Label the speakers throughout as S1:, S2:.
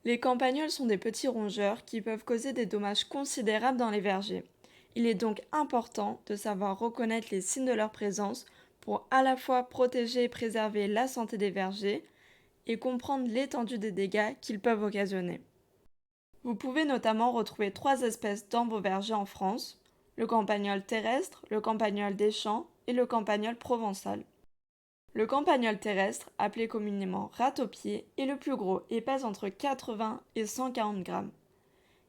S1: Les campagnols sont des petits rongeurs qui peuvent causer des dommages considérables dans les vergers. Il est donc important de savoir reconnaître les signes de leur présence pour à la fois protéger et préserver la santé des vergers et comprendre l'étendue des dégâts qu'ils peuvent occasionner. Vous pouvez notamment retrouver trois espèces dans vos vergers en France, le campagnol terrestre, le campagnol des champs et le campagnol provençal. Le campagnol terrestre, appelé communément rate-au-pied, est le plus gros et pèse entre 80 et 140 grammes.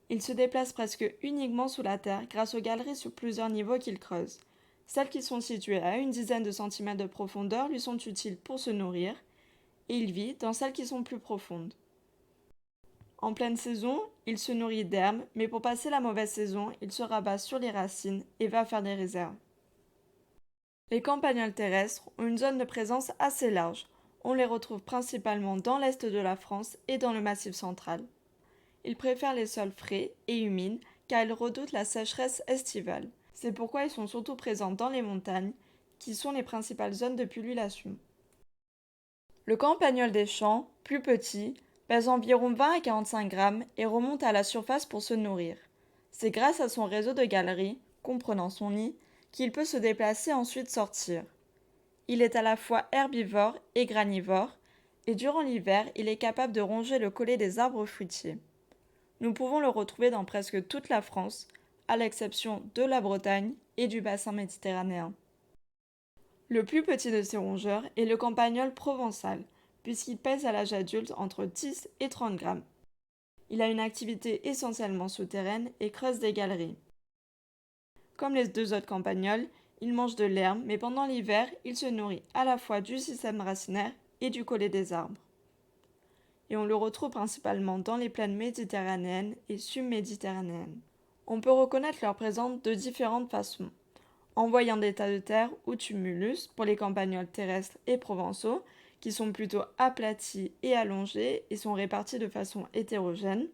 S1: Il se déplace presque uniquement sous la terre grâce aux galeries sur plusieurs niveaux qu'il creuse. Celles qui sont situées à une dizaine de centimètres de profondeur lui sont utiles pour se nourrir, et il vit dans celles qui sont plus profondes. En pleine saison, il se nourrit d'herbes, mais pour passer la mauvaise saison, il se rabat sur les racines et va faire des réserves. Les campagnols terrestres ont une zone de présence assez large. On les retrouve principalement dans l'est de la France et dans le Massif central. Ils préfèrent les sols frais et humides car ils redoutent la sécheresse estivale. C'est pourquoi ils sont surtout présents dans les montagnes, qui sont les principales zones de pullulation. Le campagnol des champs, plus petit, pèse environ 20 à 45 grammes et remonte à la surface pour se nourrir. C'est grâce à son réseau de galeries, comprenant son nid, qu'il peut se déplacer et ensuite sortir. Il est à la fois herbivore et granivore, et durant l'hiver, il est capable de ronger le collet des arbres fruitiers. Nous pouvons le retrouver dans presque toute la France, à l'exception de la Bretagne et du bassin méditerranéen. Le plus petit de ces rongeurs est le campagnol provençal, puisqu'il pèse à l'âge adulte entre 10 et 30 grammes. Il a une activité essentiellement souterraine et creuse des galeries. Comme les deux autres campagnols, il mange de l'herbe, mais pendant l'hiver, il se nourrit à la fois du système racinaire et du collet des arbres. Et on le retrouve principalement dans les plaines méditerranéennes et subméditerranéennes. On peut reconnaître leur présence de différentes façons. En voyant des tas de terre ou tumulus pour les campagnols terrestres et provençaux, qui sont plutôt aplatis et allongés et sont répartis de façon hétérogène,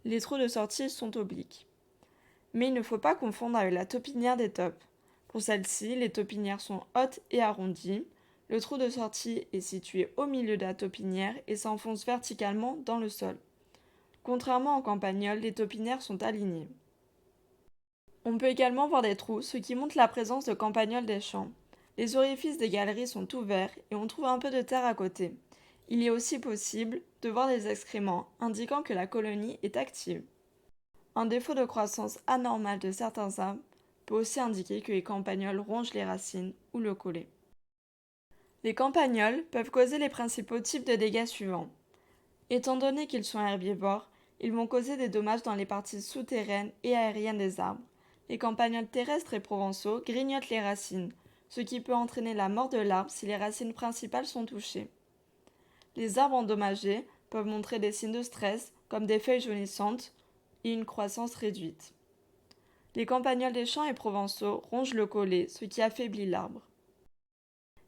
S1: les trous de sortie sont obliques. Mais il ne faut pas confondre avec la taupinière des taupes. Pour celle-ci, les taupinières sont hautes et arrondies. Le trou de sortie est situé au milieu de la taupinière et s'enfonce verticalement dans le sol. Contrairement aux campagnols, les taupinières sont alignées. On peut également voir des trous, ce qui montre la présence de campagnols des champs. Les orifices des galeries sont ouverts et on trouve un peu de terre à côté. Il est aussi possible de voir des excréments, indiquant que la colonie est active. Un défaut de croissance anormale de certains arbres peut aussi indiquer que les campagnols rongent les racines ou le collet. Les campagnols peuvent causer les principaux types de dégâts suivants. Étant donné qu'ils sont herbivores, ils vont causer des dommages dans les parties souterraines et aériennes des arbres. Les campagnols terrestres et provençaux grignotent les racines, ce qui peut entraîner la mort de l'arbre si les racines principales sont touchées. Les arbres endommagés peuvent montrer des signes de stress, comme des feuilles jaunissantes et une croissance réduite. Les campagnols des champs et provençaux rongent le collet, ce qui affaiblit l'arbre.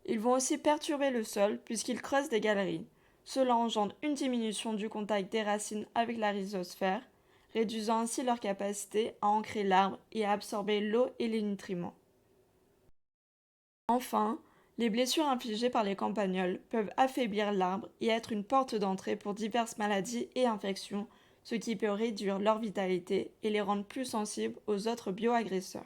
S1: Ils vont aussi perturber le sol puisqu'ils creusent des galeries. Cela engendre une diminution du contact des racines avec la rhizosphère, réduisant ainsi leur capacité à ancrer l'arbre et à absorber l'eau et les nutriments. Enfin, les blessures infligées par les campagnols peuvent affaiblir l'arbre et être une porte d'entrée pour diverses maladies et infections, ce qui peut réduire leur vitalité et les rendre plus sensibles aux autres bioagresseurs.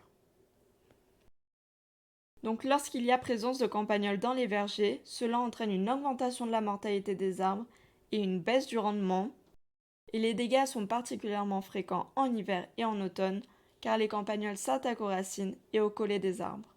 S1: Donc lorsqu'il y a présence de campagnols dans les vergers, cela entraîne une augmentation de la mortalité des arbres et une baisse du rendement, et les dégâts sont particulièrement fréquents en hiver et en automne, car les campagnols s'attaquent aux racines et au collet des arbres.